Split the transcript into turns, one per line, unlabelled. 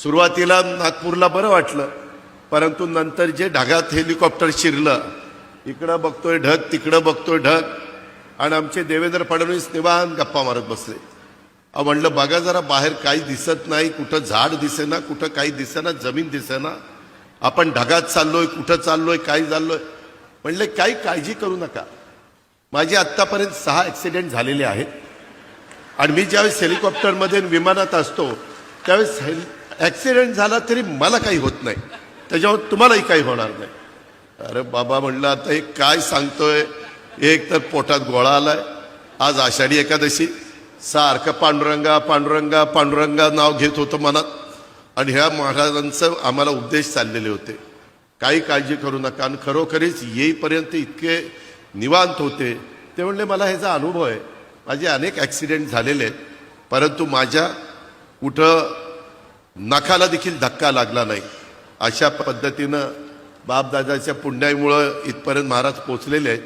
सुरुवातीला नागपूरला बरं वाटलं, परंतु नंतर जे ढगात हेलिकॉप्टर शिरलं, इकडं बघतोय ढग तिकडं बघतोय ढग, आणि आमचे देवेंद्र फडणवीस निवांत गप्पा मारत बसले. म्हणलं बघा जरा बाहेर काही दिसत नाही, कुठं झाड दिसेना, कुठं काही दिसेना, जमीन दिसेना, आपण ढगात चाललोय, कुठं चाललोय, काय चाललोय. म्हणले काही काळजी करू नका. माझे आत्तापर्यंत 6 ॲक्सिडेंट झालेले आहेत, आणि मी ज्यावेळेस हेलिकॉप्टरमध्ये विमानात असतो त्यावेळेस ॲक्सिडेंट झाला तरी मला काही होत नाही, त्याच्यावर तुम्हालाही काही होणार नाही. अरे बाबा म्हणलं आता हे काय सांगतोय, एक तर पोटात गोळा आलाय, आज आषाढी एकादशी, सारखं पांडुरंगा पांडुरंगा पांडुरंगा नाव घेत होतं मनात, आणि ह्या महाराजांचं आम्हाला उपदेश चाललेले होते, काही काळजी करू नका. आणि खरोखरीच येईपर्यंत इतके निवांत होते. ते म्हणले मला ह्याचा अनुभव आहे, माझे अनेक ॲक्सिडेंट झालेले आहेत, परंतु माझ्या कुठं नखाला देखील धक्का लागला नाही. अशा पद्धतीनं बापदादाच्या पुण्याईमुळं इथपर्यंत महाराज पोचलेले आहेत.